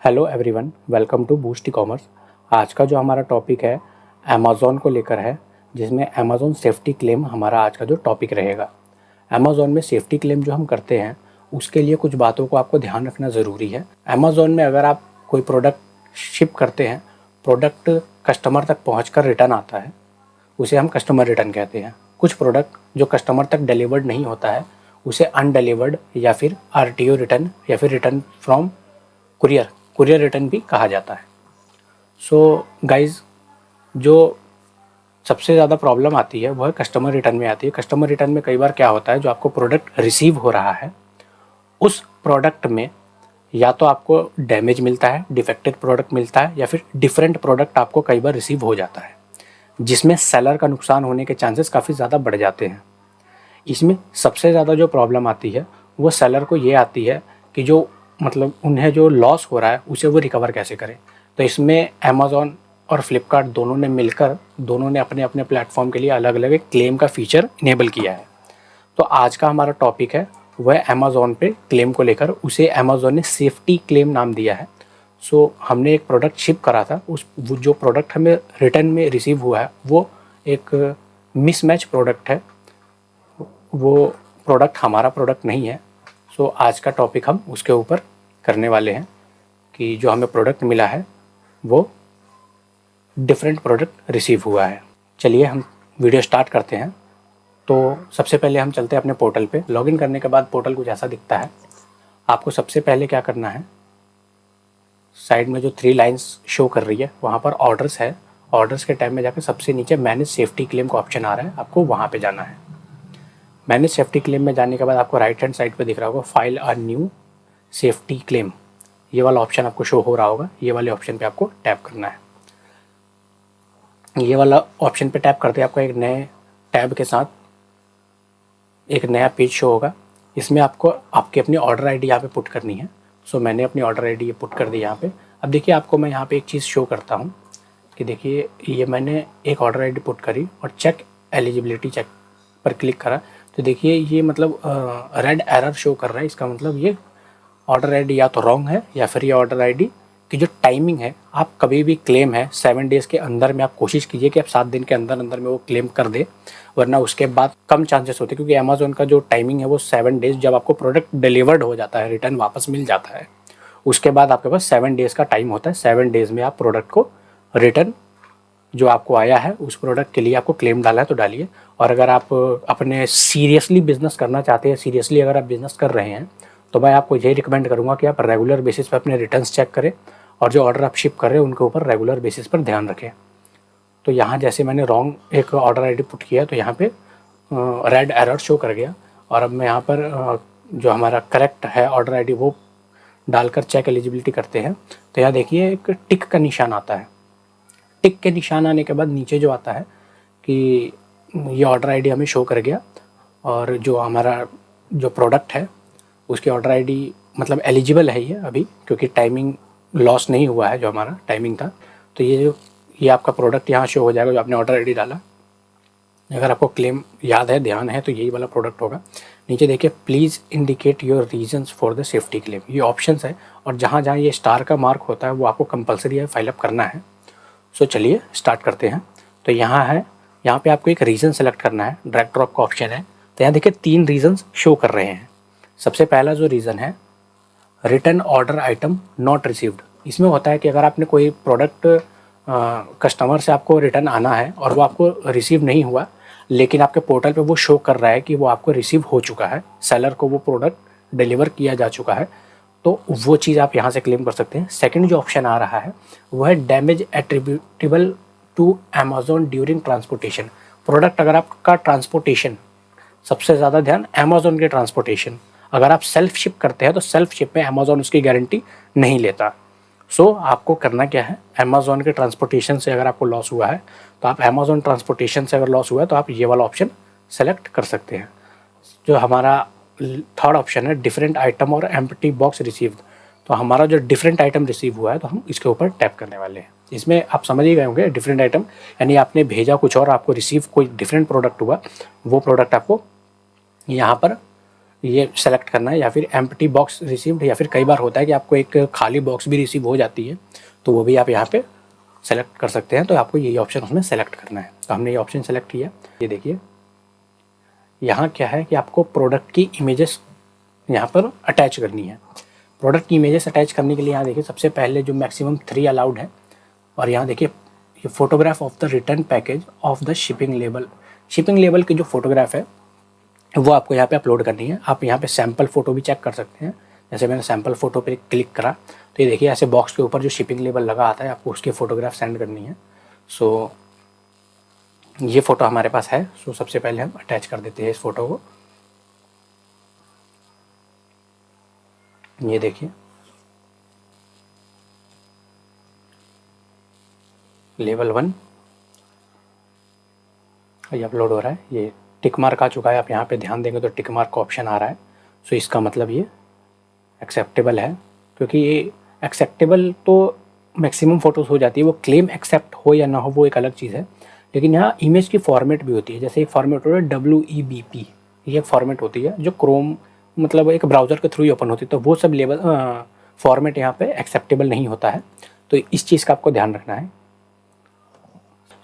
Hello everyone, welcome to Boost e commerce. आज का जो हमारा टॉपिक है अमेज़ॉन को लेकर है, जिसमें अमेज़ॉन सेफ्टी क्लेम हमारा आज का जो टॉपिक रहेगा। अमेज़ॉन में सेफ्टी क्लेम जो हम करते हैं उसके लिए कुछ बातों को आपको ध्यान रखना ज़रूरी है। अमेज़ॉन में अगर आप कोई प्रोडक्ट शिप करते हैं, प्रोडक्ट कस्टमर तक पहुँच रिटर्न आता है, उसे हम कस्टमर रिटर्न कहते हैं। कुछ प्रोडक्ट जो कस्टमर तक डिलीवर्ड नहीं होता है उसे अनडिलीवर्ड या फिर RTO रिटर्न या फिर रिटर्न फ्रॉम कुरियर रिटर्न भी कहा जाता है। सो गाइज़, जो सबसे ज़्यादा प्रॉब्लम आती है वह कस्टमर रिटर्न में आती है। कस्टमर रिटर्न में कई बार क्या होता है, जो आपको प्रोडक्ट रिसीव हो रहा है उस प्रोडक्ट में या तो आपको डैमेज मिलता है, डिफेक्टेड प्रोडक्ट मिलता है, या फिर डिफरेंट प्रोडक्ट आपको कई बार रिसीव हो जाता है, जिसमें सेलर का नुकसान होने के चांसेस काफ़ी ज़्यादा बढ़ जाते हैं। इसमें सबसे ज़्यादा जो प्रॉब्लम आती है वो सेलर को ये आती है कि जो उन्हें जो लॉस हो रहा है उसे वो रिकवर कैसे करें। तो इसमें अमेज़ॉन और फ्लिपकार्ट दोनों ने अपने अपने प्लेटफॉर्म के लिए अलग अलग एक क्लेम का फीचर इनेबल किया है। तो आज का हमारा टॉपिक है वह अमेज़ॉन पे क्लेम को लेकर, उसे अमेज़ॉन ने सेफ्टी क्लेम नाम दिया है। सो हमने एक प्रोडक्ट शिप करा था, वो जो प्रोडक्ट हमें रिटर्न में रिसीव हुआ है वो एक मिसमैच प्रोडक्ट है, वो प्रोडक्ट हमारा प्रोडक्ट नहीं है। सो आज का टॉपिक हम उसके ऊपर करने वाले हैं कि जो हमें प्रोडक्ट मिला है वो डिफरेंट प्रोडक्ट रिसीव हुआ है। चलिए हम वीडियो स्टार्ट करते हैं। तो सबसे पहले हम चलते हैं अपने पोर्टल पे। लॉगिन करने के बाद पोर्टल कुछ ऐसा दिखता है। आपको सबसे पहले क्या करना है, साइड में जो 3 लाइन्स शो कर रही है वहाँ पर ऑर्डर्स है। ऑर्डर्स के टैब में जाकर सबसे नीचे मैनेज सेफ्टी क्लेम का ऑप्शन आ रहा है, आपको वहाँ पे जाना है। मैनेज सेफ्टी क्लेम में जाने के बाद आपको राइट हैंड साइड पे दिख रहा होगा file a new safety claim, ये वाला ऑप्शन आपको शो हो रहा होगा। ये वाले ऑप्शन पे आपको टैप करना है। ये वाला ऑप्शन पे टैप करते ही आपको एक नए टैब के साथ एक नया पेज शो होगा। इसमें आपको आपकी अपनी ऑर्डर ID यहाँ पे पुट करनी है। सो मैंने अपनी ऑर्डर ID पुट कर दी यहाँ पे। अब देखिए, आपको मैं यहाँ पे एक चीज़ शो करता हूँ कि देखिए, ये मैंने एक ऑर्डर ID पुट करी और चेक एलिजिबिलिटी चेक पर क्लिक करा तो देखिए ये रेड एरर शो कर रहा है। इसका मतलब ये ऑर्डर ID या तो रॉन्ग है या फिर ये ऑर्डर ID की जो टाइमिंग है, आप कभी भी क्लेम है 7 डेज़ के अंदर में, आप कोशिश कीजिए कि आप 7 दिन के अंदर अंदर में वो क्लेम कर दे, वरना उसके बाद कम चांसेस होते हैं। क्योंकि अमेज़ॉन का जो टाइमिंग है वो 7 डेज़, जब आपको प्रोडक्ट डिलीवर्ड हो जाता है, रिटर्न वापस मिल जाता है, उसके बाद आपके पास 7 डेज़ का टाइम होता है। 7 डेज़ में आप प्रोडक्ट को रिटर्न जो आपको आया है उस प्रोडक्ट के लिए आपको क्लेम डाला है तो डालिए। और अगर आप अपने सीरियसली बिजनेस करना चाहते हैं, सीरियसली अगर आप बिजनेस कर रहे हैं, तो मैं आपको यही रिकमेंड करूँगा कि आप रेगुलर बेसिस पर अपने रिटर्न्स चेक करें और जो ऑर्डर आप शिप कर रहे हैं उनके ऊपर रेगुलर बेसिस पर ध्यान रखें। तो यहाँ जैसे मैंने रॉन्ग एक ऑर्डर ID पुट किया तो यहाँ पे रेड एरर शो कर गया। और अब मैं यहाँ पर जो हमारा करेक्ट है ऑर्डर ID वो डालकर चेक एलिजिबिलिटी करते हैं तो यहाँ देखिए एक टिक का निशान आता है। टिक के निशान आने के बाद नीचे जो आता है कि ये ऑर्डर ID हमें शो कर गया और जो हमारा जो प्रोडक्ट है उसकी ऑर्डर ID एलिजिबल है ये अभी, क्योंकि टाइमिंग लॉस नहीं हुआ है जो हमारा टाइमिंग था। तो ये आपका प्रोडक्ट यहाँ शो हो जाएगा जो आपने ऑर्डर ID डाला। अगर आपको क्लेम याद है, ध्यान है, तो यही वाला प्रोडक्ट होगा। नीचे देखिए please indicate your reasons for the safety claim, ये ऑप्शंस है और जहाँ जहाँ ये स्टार का मार्क होता है वो आपको कंपलसरी है फाइल अप करना है। सो चलिए स्टार्ट करते हैं। तो यहाँ पे आपको एक रीज़न सेलेक्ट करना है, ड्रैग ड्रॉप का ऑप्शन है। तो यहाँ देखिए 3 रीजंस शो कर रहे हैं। सबसे पहला जो रीज़न है return order item not received. इसमें होता है कि अगर आपने कोई प्रोडक्ट कस्टमर से आपको रिटर्न आना है और वो आपको रिसीव नहीं हुआ, लेकिन आपके पोर्टल पे वो शो कर रहा है कि वो आपको रिसीव हो चुका है, सेलर को वो प्रोडक्ट डिलीवर किया जा चुका है, तो वो चीज़ आप यहाँ से क्लेम कर सकते हैं। सेकंड जो ऑप्शन आ रहा है वो है damage attributable to Amazon during transportation. Product अगर आपका ट्रांसपोर्टेशन, सबसे ज़्यादा ध्यान अमेज़ॉन के ट्रांसपोर्टेशन, अगर आप सेल्फ शिप करते हैं तो सेल्फ शिप में अमेज़ॉन उसकी गारंटी नहीं लेता। सो आपको करना क्या है, अमेज़ॉन के ट्रांसपोर्टेशन से अगर आपको लॉस हुआ है तो आप अमेज़ॉन ट्रांसपोर्टेशन से अगर लॉस हुआ है तो आप ये वाला ऑप्शन सेलेक्ट कर सकते हैं। जो हमारा थर्ड ऑप्शन है डिफरेंट आइटम और एम्प्टी बॉक्स रिसीव्ड, तो हमारा जो डिफरेंट आइटम रिसीव हुआ है तो हम इसके ऊपर टैप करने वाले हैं। इसमें आप समझ ही गए होंगे, डिफरेंट आइटम यानी आपने भेजा कुछ और, आपको रिसीव कोई डिफरेंट प्रोडक्ट हुआ, वो प्रोडक्ट आपको यहाँ पर ये सेलेक्ट करना है, या फिर एम्प्टी बॉक्स रिसीव्ड, या फिर कई बार होता है कि आपको एक खाली बॉक्स भी रिसीव हो जाती है, तो वो भी आप यहाँ पे सेलेक्ट कर सकते हैं। तो आपको यही ऑप्शन उसमें सेलेक्ट करना है। तो हमने ये ऑप्शन सेलेक्ट किया। ये देखिए यहाँ क्या है कि आपको प्रोडक्ट की इमेजेस यहाँ पर अटैच करनी है। प्रोडक्ट की इमेजेस अटैच करने के लिए यहाँ देखिए सबसे पहले जो मैक्सिमम 3 अलाउड है, और यहाँ देखिए ये photograph of the return package of the shipping label. Shipping label की जो फोटोग्राफ है वो आपको यहाँ पे अपलोड करनी है। आप यहाँ पे सैम्पल फ़ोटो भी चेक कर सकते हैं। जैसे मैंने सैम्पल फ़ोटो पे क्लिक करा तो ये देखिए ऐसे बॉक्स के ऊपर जो शिपिंग लेबल लगा आता है, आपको उसकी फ़ोटोग्राफ सेंड करनी है। सो ये फ़ोटो हमारे पास है। सो सबसे पहले हम अटैच कर देते हैं इस फ़ोटो को। ये देखिए लेवल 1 ये अपलोड हो रहा है। ये टिक मार्क आ चुका है। आप यहाँ पे ध्यान देंगे तो टिक मार्क का ऑप्शन आ रहा है। सो इसका मतलब ये एक्सेप्टेबल है, क्योंकि ये एक्सेप्टेबल तो मैक्सिमम फ़ोटोज़ हो जाती है। वो क्लेम एक्सेप्ट हो या ना हो वो एक अलग चीज़ है, लेकिन यहाँ इमेज की फॉर्मेट भी होती है। जैसे एक फॉर्मेट होता है WEBP, ये एक फॉर्मेट होती है जो क्रोम मतलब एक ब्राउज़र के थ्रू ही ओपन होती है। तो वो सब लेवल फॉर्मेट यहाँ पे एक्सेप्टेबल नहीं होता है। तो इस चीज़ का आपको ध्यान रखना है।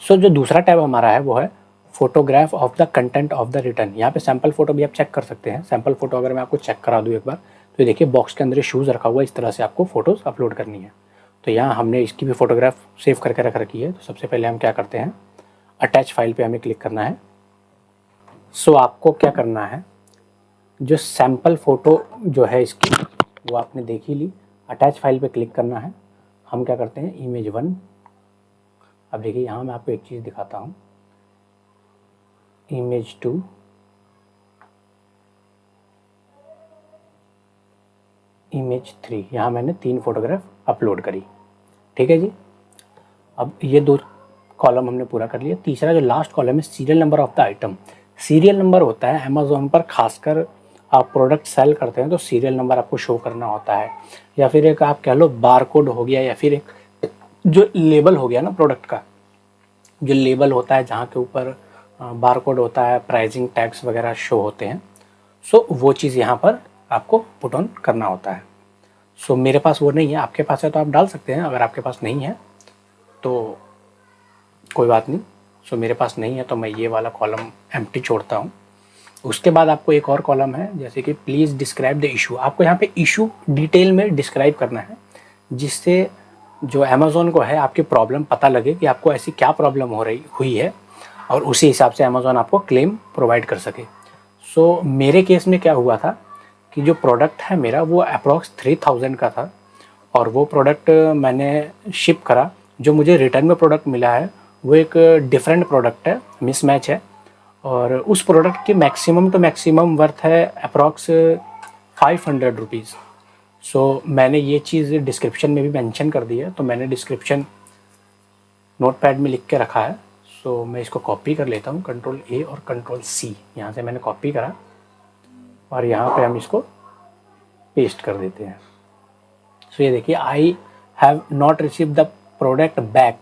सो जो दूसरा टैब हमारा है वो है photograph of the content of the return. यहाँ पे सैम्पल फ़ोटो भी आप चेक कर सकते हैं। सैम्पल फ़ोटो अगर मैं आपको चेक करा दूँ एक बार, तो देखिए बॉक्स के अंदर शूज़ रखा हुआ है। इस तरह से आपको फ़ोटोज़ अपलोड करनी है। तो यहाँ हमने इसकी भी फ़ोटोग्राफ सेव करके रख रखी है। तो सबसे पहले हम क्या करते हैं, अटैच फाइल पे हमें क्लिक करना है। सो आपको क्या करना है, जो सैम्पल फ़ोटो जो है इसकी वो आपने देख ही ली। अटैच फाइल पे क्लिक करना है। हम क्या करते हैं इमेज 1। अब देखिए यहाँ मैं आपको एक चीज़ दिखाता हूँ, इमेज 2, इमेज 3। यहाँ मैंने 3 फोटोग्राफ अपलोड करी। ठीक है जी। अब ये 2 कॉलम हमने पूरा कर लिया। तीसरा जो लास्ट कॉलम है serial number of the item. Serial number होता है अमेज़ॉन पर, खासकर आप प्रोडक्ट सेल करते हैं तो सीरियल नंबर आपको शो करना होता है, या फिर एक आप कह लो बार कोड हो गया, या फिर एक जो लेबल हो गया ना प्रोडक्ट का, जो लेबल होता है जहाँ के ऊपर बार कोड होता है, प्राइसिंग टैग्स वगैरह शो होते हैं। सो वो चीज़ यहाँ पर आपको पुट ऑन करना होता है। सो मेरे पास वो नहीं है, आपके पास है तो आप डाल सकते हैं। अगर आपके पास नहीं है तो कोई बात नहीं। सो मेरे पास नहीं है तो मैं ये वाला कॉलम एम्प्टी छोड़ता हूँ। उसके बाद आपको एक और कॉलम है, जैसे कि प्लीज़ डिस्क्राइब द इशू। आपको यहाँ पे इशू डिटेल में डिस्क्राइब करना है, जिससे जो अमेज़ॉन को है आपकी प्रॉब्लम पता लगे कि आपको ऐसी क्या प्रॉब्लम हुई है, और उसी हिसाब से अमेज़ॉन आपको क्लेम प्रोवाइड कर सके। सो मेरे केस में क्या हुआ था कि जो प्रोडक्ट है मेरा वो अप्रॉक्स 3000 का था, और वो प्रोडक्ट मैंने शिप करा। जो मुझे रिटर्न में प्रोडक्ट मिला है वो एक डिफरेंट प्रोडक्ट है, मिसमैच है, और उस प्रोडक्ट की मैक्सिमम टू मैक्सिमम वर्थ है अप्रॉक्स 500 रुपीज़। सो मैंने ये चीज़ डिस्क्रिप्शन में भी मेंशन कर दी है। तो मैंने डिस्क्रिप्शन नोटपैड में लिख के रखा है। सो मैं इसको कॉपी कर लेता हूँ, Ctrl+A और Ctrl+C। यहाँ से मैंने कॉपी करा और यहाँ पे हम इसको पेस्ट कर देते हैं। सो ये देखिए I have not receive the product back.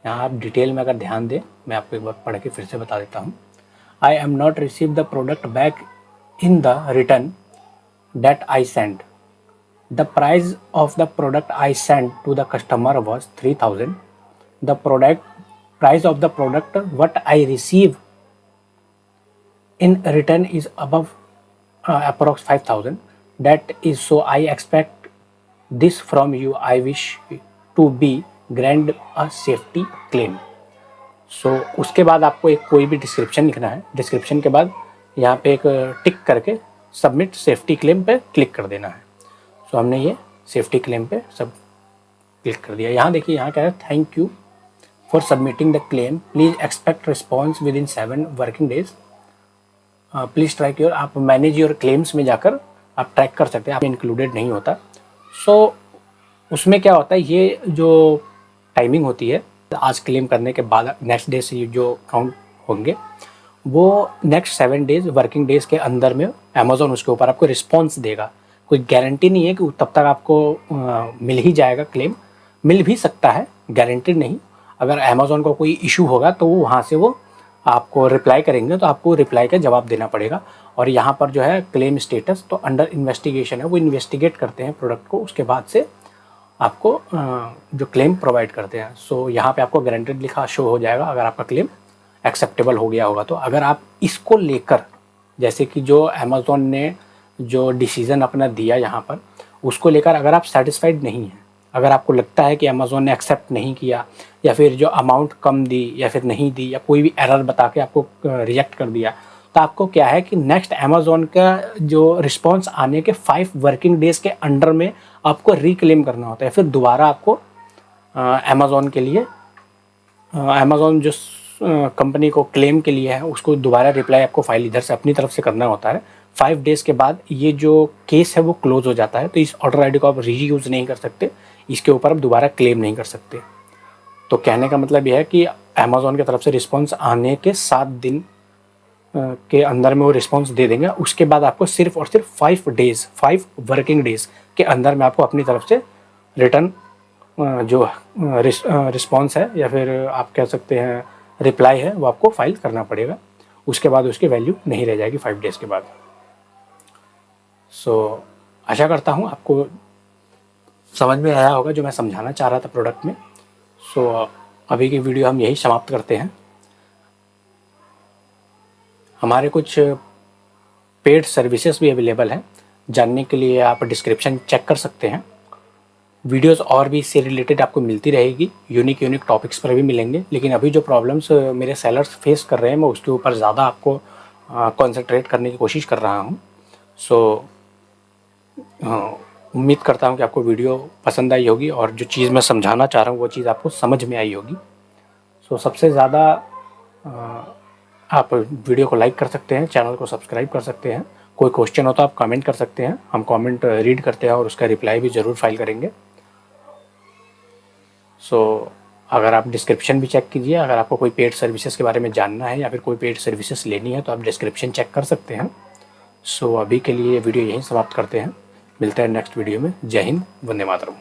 यहाँ आप डिटेल में अगर ध्यान दें, मैं आपको एक बार पढ़ के फिर से बता देता हूँ। I am not receive the product back in the return that I send. The price of the product I send to the customer was 3000। The product price of the product what I receive in return is above approx 5000. That is so I expect this from you. I wish to be grant a safety claim. So उसके बाद आपको एक कोई भी description लिखना है। Description के बाद यहाँ पे एक टिक करके सबमिट सेफ्टी क्लेम पे क्लिक कर देना है। सो हमने ये सेफ्टी क्लेम पे सब क्लिक कर दिया। यहाँ देखिए यहाँ क्या है, thank you for submitting the claim, please expect response within 7 working days. Please track your, आप manage your claims में जाकर आप ट्रैक कर सकते हैं, आप इंक्लूडेड नहीं होता। सो उसमें क्या होता है, ये जो टाइमिंग होती है आज क्लेम करने के बाद नेक्स्ट डे से जो काउंट होंगे वो नेक्स्ट 7 डेज वर्किंग डेज के अंदर में अमेज़ॉन उसके ऊपर आपको रिस्पॉन्स देगा। कोई गारंटी नहीं है कि तब तक आपको मिल ही जाएगा क्लेम, मिल भी सकता है, गारंटेड नहीं। अगर अमेज़ॉन को कोई इशू होगा तो वो वहाँ से वो आपको रिप्लाई करेंगे तो आपको रिप्लाई का जवाब देना पड़ेगा। और यहाँ पर जो है क्लेम स्टेटस तो अंडर इन्वेस्टिगेशन है, वो इन्वेस्टिगेट करते हैं प्रोडक्ट को, उसके बाद से आपको जो क्लेम प्रोवाइड करते हैं। सो यहाँ पे आपको गारंटेड लिखा शो हो जाएगा अगर आपका क्लेम एक्सेप्टेबल हो गया होगा। तो अगर आप इसको लेकर, जैसे कि जो अमेज़ॉन ने जो डिसीज़न अपना दिया यहाँ पर, उसको लेकर अगर आप सेटिस्फाइड नहीं हैं, अगर आपको लगता है कि अमेज़ॉन ने एक्सेप्ट नहीं किया या फिर जो अमाउंट कम दी या फिर नहीं दी या कोई भी एरर बता के आपको रिजेक्ट कर दिया, तो आपको क्या है कि नेक्स्ट अमेज़ॉन का जो रिस्पॉन्स आने के 5 वर्किंग डेज़ के अंडर में आपको रिक्लेम करना होता है। फिर दोबारा आपको अमेज़ॉन के लिए अमेज़ॉन जो कंपनी को क्लेम के लिए है उसको दोबारा रिप्लाई आपको फाइल इधर से अपनी तरफ से करना होता है। 5 डेज़ के बाद ये जो केस है वो क्लोज हो जाता है। तो इस ऑर्डर आईडी को आप रीयूज़ नहीं कर सकते, इसके ऊपर आप दोबारा क्लेम नहीं कर सकते। तो कहने का मतलब यह है कि अमेज़ॉन की तरफ से रिस्पॉन्स आने के 7 दिन के अंदर में वो रिस्पॉन्स दे देंगे। उसके बाद आपको सिर्फ और सिर्फ 5 वर्किंग डेज़ के अंदर में आपको अपनी तरफ से रिटर्न जो रिस्पॉन्स है या फिर आप कह सकते हैं रिप्लाई है वो आपको फाइल करना पड़ेगा। उसके बाद उसकी वैल्यू नहीं रह जाएगी 5 डेज़ के बाद। सो आशा करता हूँ आपको समझ में आया होगा जो मैं समझाना चाह रहा था प्रोडक्ट में। सो अभी की वीडियो हम यही समाप्त करते हैं। हमारे कुछ पेड सर्विसेज भी अवेलेबल हैं, जानने के लिए आप डिस्क्रिप्शन चेक कर सकते हैं। वीडियोस और भी इससे रिलेटेड आपको मिलती रहेगी, यूनिक टॉपिक्स पर भी मिलेंगे। लेकिन अभी जो प्रॉब्लम्स मेरे सेलर्स फेस कर रहे हैं मैं उसके ऊपर ज़्यादा आपको कॉन्सेंट्रेट करने की कोशिश कर रहा हूँ। सो उम्मीद करता हूँ कि आपको वीडियो पसंद आई होगी और जो चीज़ मैं समझाना चाह रहा हूँ वो चीज़ आपको समझ में आई होगी। सो सबसे ज़्यादा आप वीडियो को लाइक कर सकते हैं, चैनल को सब्सक्राइब कर सकते हैं। कोई क्वेश्चन हो तो आप कमेंट कर सकते हैं, हम कमेंट रीड करते हैं और उसका रिप्लाई भी ज़रूर फाइल करेंगे। सो अगर आप डिस्क्रिप्शन भी चेक कीजिए, अगर आपको कोई पेड सर्विसेज के बारे में जानना है या फिर कोई पेड सर्विसेज लेनी है तो आप डिस्क्रिप्शन चेक कर सकते हैं। सो अभी के लिए वीडियो यहीं समाप्त करते हैं, मिलते हैं नेक्स्ट वीडियो में। जय हिंद, वंदे मातरम।